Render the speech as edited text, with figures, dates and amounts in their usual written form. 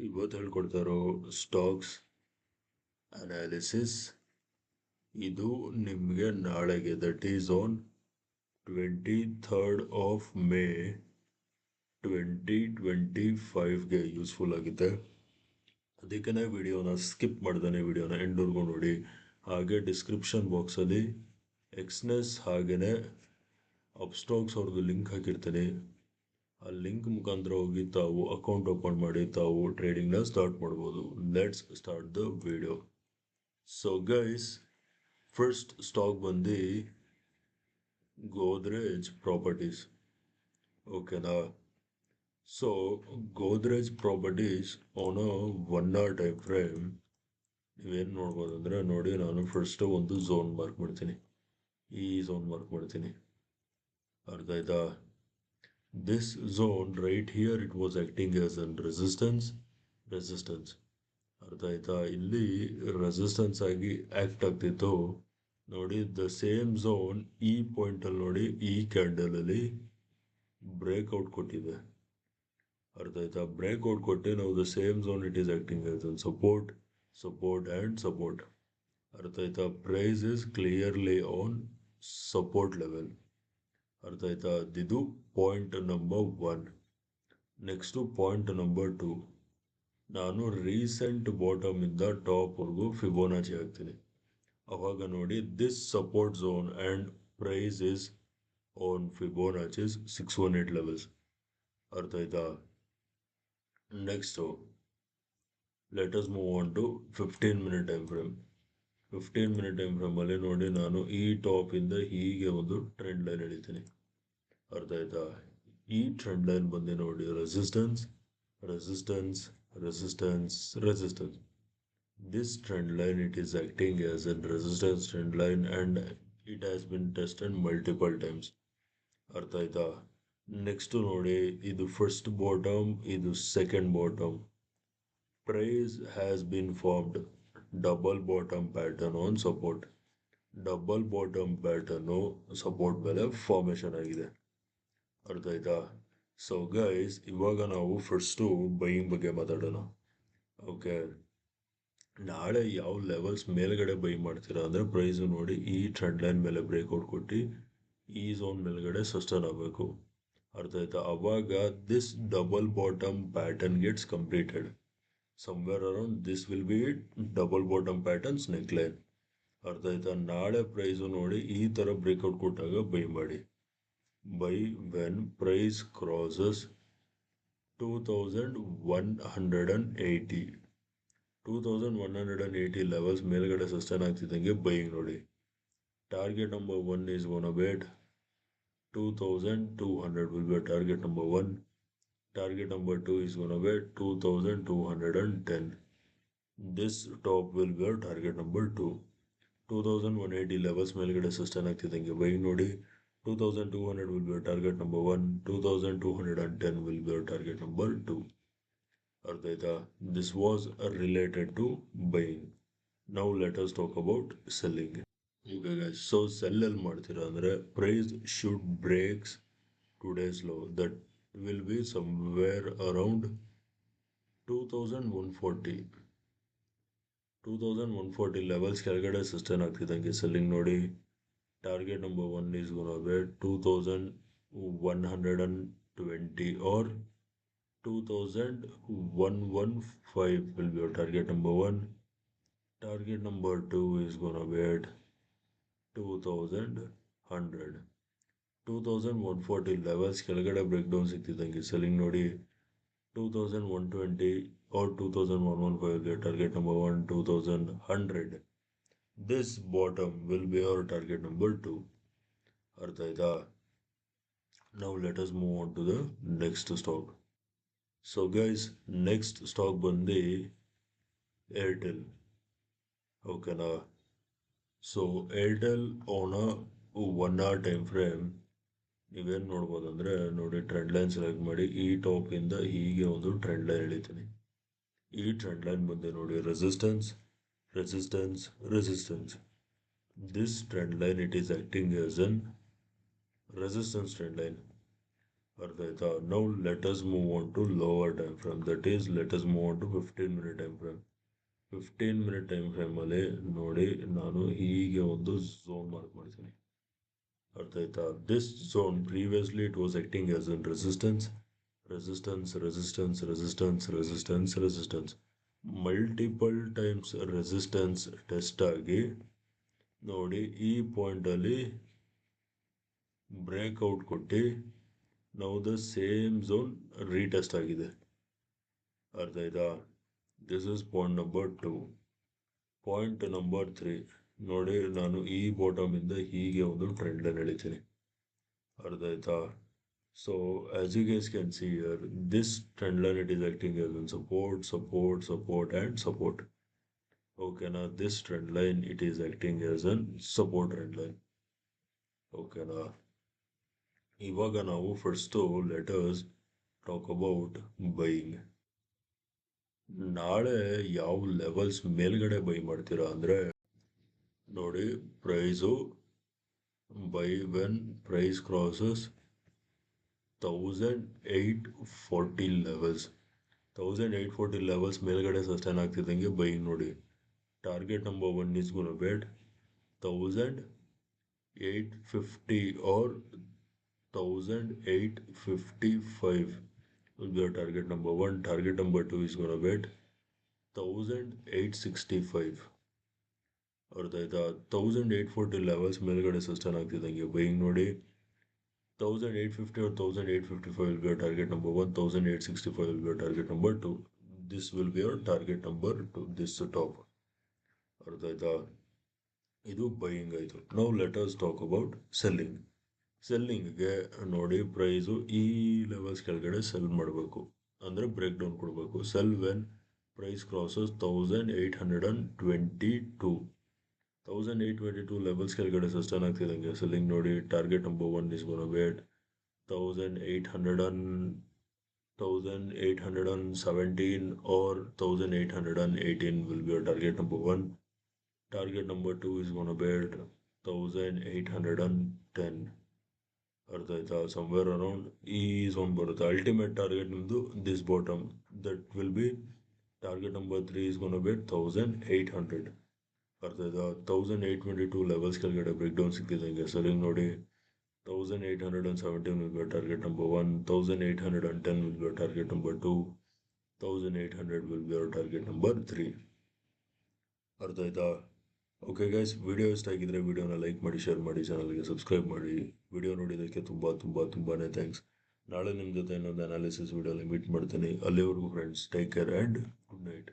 ಇವತ್ತು ಹೇಳ್ಕೊಡ್ತಾ ಇರೋ ಸ್ಟಾಕ್ಸ್ ಅನಾಲಿಸಿಸ್ ಇದು ನಿಮಗೆ ನಾಳೆಗೆ that is on 23rd of May 2025ಗೆ ಯೂಸ್ಫುಲ್ ಆಗಿದೆ. ಅದಕ್ಕೆ ವಿಡಿಯೋನ ಸ್ಕಿಪ್ ಮಾಡ್ದಾನೆ ವಿಡಿಯೋನ ಎಂಡ್ವರೆಗೂ ನೋಡಿ. ಹಾಗೆ ಡಿಸ್ಕ್ರಿಪ್ಷನ್ ಬಾಕ್ಸಲ್ಲಿ ಎಕ್ಸ್ನೆಸ್ ಹಾಗೆಯೇ ಅಪ್ಸ್ಟಾಕ್ಸ್ ಅವ್ರದ್ದು ಲಿಂಕ್ ಹಾಕಿರ್ತೀನಿ. ಆ ಲಿಂಕ್ ಮುಖಾಂತರ ಹೋಗಿ ತಾವು ಅಕೌಂಟ್ ಓಪನ್ ಮಾಡಿ ತಾವು ಟ್ರೇಡಿಂಗ್ನ ಸ್ಟಾರ್ಟ್ ಮಾಡ್ಬೋದು. Let's start the video. So guys, first stock ಬಂದು ಗೋದ್ರೇಜ್ ಪ್ರಾಪರ್ಟೀಸ್. ಓಕೆನಾ? So Godrej properties on a 1 hour time frame ನೀವೇನು ನೋಡ್ಬೋದು ಅಂದರೆ, ನೋಡಿ, ನಾನು ಫಸ್ಟ್ ಒಂದು ಝೋನ್ ಮಾರ್ಕ್ ಮಾಡ್ತೀನಿ. ಈ ಝೋನ್ ಮಾರ್ಕ್ ಮಾಡ್ತೀನಿ, ಅರ್ಥ ಆಯ್ತಾ? This zone right here, it was acting as a resistance. ಅರ್ಥ ಆಯ್ತಾ? ಇಲ್ಲಿ ರೆಸಿಸ್ಟೆನ್ಸ್ ಆಗಿ ಆಕ್ಟ್ ಆಗ್ತಿತ್ತು. ನೋಡಿ, ದ ಸೇಮ್ ಝೋನ್ ಈ ಪಾಯಿಂಟ್ ಅಲ್ಲಿ ನೋಡಿ, ಈ ಕ್ಯಾಂಡಲ್ ಅಲ್ಲಿ ಬ್ರೇಕ್ಔಟ್ ಕೊಟ್ಟಿದೆ. ಅರ್ಥ ಆಯ್ತಾ? ಬ್ರೇಕ್ಔಟ್ ಕೊಟ್ಟು ನಾವು the same zone it is acting as an support and support. ಅರ್ಥ ಆಯ್ತಾ? Price is clearly on support level. ಅರ್ಥ ಆಯ್ತಾ? ಇದು point number 1. Next point number 2, ನಾನು ರೀಸೆಂಟ್ ಬಾಟಮ್ ಇಂದ ಟಾಪ್ ವರ್ಗೂ ಫಿಬೋನಾಚಿ ಹಾಕ್ತೀನಿ. ಅವಾಗ ನೋಡಿ, this support zone and price is on Fibonacci's 618 levels. ಅರ್ಥ ಆಯ್ತಾ? Next let us move on to 15-minute time frame. 15-minute time ಫ್ರೇಮಲ್ಲಿ ನೋಡಿ, ನಾನು ಈ ಟಾಪ್ ಇಂದ ಹೀಗೆ ಒಂದು ಟ್ರೆಂಡ್ ಲೈನ್ ಎಳಿತೀನಿ. ಅರ್ಥ ಆಯ್ತಾ? ಈ ಟ್ರೆಂಡ್ ಲೈನ್ ಬಂದು ನೋಡಿ, resistance. This trend line, it is acting as a resistance trend line and it has been tested multiple times. ಅರ್ಥ ಆಯ್ತಾ? ನೆಕ್ಸ್ಟ್ ನೋಡಿ, ಇದು ಫಸ್ಟ್ ಬಾಟಮ್, ಇದು second bottom. Price has been formed double bottom pattern on support. Double bottom pattern support ಮೇಲೆ formation ಆಗಿದೆ. ಅರ್ಥ ಆಯ್ತಾ? So guys, ಇವಾಗ ನಾವು ಫಸ್ಟು ಬೈಯಿಂಗ್ ಬಗ್ಗೆ ಮಾತಾಡೋಣ. ಓಕೆ, ನಾಳೆ ಯಾವ ಲೆವೆಲ್ಸ್ ಮೇಲ್ಗಡೆ ಬೈ ಮಾಡ್ತೀರಾ ಅಂದರೆ, ಪ್ರೈಸು ನೋಡಿ ಈ ಟ್ರೆಂಡ್ ಲೈನ್ ಮೇಲೆ ಬ್ರೇಕ್ಔಟ್ ಕೊಟ್ಟು ಈ ಝೋನ್ ಮೇಲ್ಗಡೆ ಸಸ್ಟೈನ್ ಆಗಬೇಕು. ಅರ್ಥ ಆಯ್ತಾ? ಅವಾಗ this double bottom pattern gets completed. Somewhere around this will be double bottom patterns neck line. ಅರ್ಥ ಆಯ್ತಾ? ನಾಳೆ ಪ್ರೈಸು ನೋಡಿ ಈ ಥರ ಬ್ರೇಕ್ಔಟ್ ಕೊಟ್ಟಾಗ ಬೈ ಮಾಡಿ. Buy when price crosses 2180. 2180 levels ಮೇಲ್ಗಡೆ ಸಸ್ಟೈನ್ ಆಗ್ತಿದ್ದಂಗೆ ಬೈಯಿಂಗ್ ನೋಡಿ. Target number 1 is gonna be 2200 will be target number 1. Target number 2 is gonna be 2210. This top will be target number 2. 2180 levels ಮೇಲ್ಗಡೆ sustain ಆಗ್ತಿದ್ದಂಗೆ buying ನೋಡಿ. 2200 will be target number 1. 2210 will be target number 2. ಅರ್ಥ ಆಯ್ತಾ? This was related to buying. Now let us talk about selling. Okay guys, so sell ಎಲ್ಲಿ ಮಾಡ್ತೀರಾ ಅಂದರೆ, price should breaks today's low. That will be somewhere around 2140. 2140 levels ಕೆಳಗಡೆ sustain ಆಗ್ತಿದ್ದಂಗೆ selling ನೋಡಿ. Target number 1 is gonna be 2120 or 2115 will be your target number 1. Target number 2 is gonna be at 2100. 2140 levels ಕೆಳಗಡೆ break down ಸಿಗ್ತಿದ್ದಂಗೆ selling ನೋಡಿ. 2120 or 2115 target number 1. 2100. This bottom will be our target number 2. ಅರ್ಥ ಆಯ್ತಾ? Now let us move on to the next stock. So guys, next stock ಬಂದು Airtel. ಓಕೆನಾ? So Airtel on a 1 hour time frame ನೀವೇನು ನೋಡ್ಬೋದು ಅಂದರೆ, ನೋಡಿ, trend line select ಮಾಡಿ ಈ ಟಾಪ್ ಇಂದ ಹೀಗೆ ಒಂದು ಟ್ರೆಂಡ್ ಲೈನ್ ಎಳಿತೀನಿ. ಈ ಟ್ರೆಂಡ್ ಲೈನ್ ಬಂದು ನೋಡಿ, resistance. This trend line, it is acting as an resistance trend line. ಅರ್ಥ ಆಯ್ತಾ? Now let us move on to lower time frame, that is let us move on to 15 minute time frame. 15 minute time ಫ್ರೇಮಲ್ಲಿ ನೋಡಿ, ನಾನು ಹೀಗೆ ಒಂದು zone mark ಮಾಡ್ತೀನಿ. ಅರ್ಥ ಆಯ್ತಾ? This zone previously it was acting as an resistance, resistance, resistance, resistance, resistance, resistance. Multiple times resistance test ಆಗಿ ನೋಡಿ ಈ ಪಾಯಿಂಟಲ್ಲಿ ಬ್ರೇಕ್ಔಟ್ ಕೊಟ್ಟು ನಾವು ದ ಸೇಮ್ ಝೋನ್ ರೀಟೆಸ್ಟ್ ಆಗಿದೆ. ಅರ್ಥ ಆಯ್ತಾ? This is point number 2. Point number 3 ನೋಡಿ, ನಾನು ಈ ಬಾಟಮಿಂದ ಹೀಗೆ ಒಂದು ಟ್ರೆಂಡ್ ಲೈನ್ ಎಳಿತೀನಿ. ಅರ್ಥ ಆಯ್ತಾ? So as you guys can see here, this trend line it is acting as one support, support, support and support. ಓಕೆನಾ? This trend line it is acting as an support trend line. ಓಕೆನಾ? ಇವಾಗ ನಾವು first let us talk about buying. ನಾಳೆ ಯಾವ levels ಮೇಲ್ಗಡೆ buy ಮಾಡ್ತೀರಾ ಅಂದರೆ ನೋಡಿ, price buy when price crosses 1840 levels. 1840 levels ಮೇಲ್ಗಡೆ ಸಸ್ಟೈನ್ ಆಗ್ತಿದ್ದಂಗೆ ಬೈಯಿಂಗ್ ನೋಡಿ. Target number 1 is going to bet 1850 or 1855 will be our target number 1. Target number 2 is going to bet 1865. ಅರ್ಥ ಆಯ್ತಾ? 1840 ಲೆವೆಲ್ಸ್ ಮೇಲ್ಗಡೆ ಸಸ್ಟೈನ್ ಆಗ್ತಿದ್ದಂಗೆ ಬೈಯಿಂಗ್ ನೋಡಿ. 1850 or 1855 will be our target number 1. 1865 will be our target number 2. This will be our target number 2. This top. ಅರ್ಥ ಆಯ್ತಾ? ಇದು buying ಆಯಿತು. Now let us talk about selling. ಸೆಲ್ಲಿಂಗ್ಗೆ ನೋಡಿ, ಪ್ರೈಸು ಈ ಲೆವೆಲ್ಸ್ ಕೆಳಗಡೆ ಸೆಲ್ ಮಾಡಬೇಕು, ಅಂದರೆ ಬ್ರೇಕ್ ಡೌನ್ ಕೊಡಬೇಕು. Sell when price crosses 1822. 1822 levels ಕೆಳಗಡೆ ಸಸ್ಟೈನ್ ಆಗ್ತಿದ್ದಂಗೆ ಸೆಲ್ಲಿಂಗ್ ನೋಡಿ. Target number 1 is going to bet 1817 or 1818 will be your target number 1. Target number 2 is going to bet 1810. ಅರ್ಥ ಆಯ್ತಾ? ಸಮ್ವೇರ್ ಅರೌಂಡ್ ಈ ಝೋನ್ ಬರುತ್ತೆ. ಅಲ್ಟಿಮೇಟ್ ಟಾರ್ಗೆಟ್ ನಿಮ್ಮದು this bottom, that will be target number 3 is going to bet 1800. ಅರ್ಥ ಆಯ್ತಾ? 1822 levels ಕೆಳಗಡೆ break down ಸಿಗ್ತಿದ್ದಂಗೆ selling ನೋಡಿ. 1817 will be target number 1. 1810 will be target number 2. 1800 will be our target number 3. ಅರ್ಥ ಆಯ್ತಾ? Okay guys, video ಇಷ್ಟ ಆಗಿದ್ರೆ ವಿಡಿಯೋನ like ಮಾಡಿ, ಶೇರ್ ಮಾಡಿ, ಚಾನಲ್ಗೆ ಸಬ್ಸ್ಕ್ರೈಬ್ ಮಾಡಿ. ವಿಡಿಯೋ ನೋಡಿದ್ದಕ್ಕೆ ತುಂಬಾ ಥ್ಯಾಂಕ್ಸ್. ನಾಳೆ ನಿಮ್ಮ ಜೊತೆ ಇನ್ನೊಂದು ಅನಾಲಿಸಿಸ್ ವಿಡಿಯೋಲಿ ಮೀಟ್ ಮಾಡ್ತೀನಿ. ಅಲ್ಲಿವರೆಗೂ friends, take care and good night.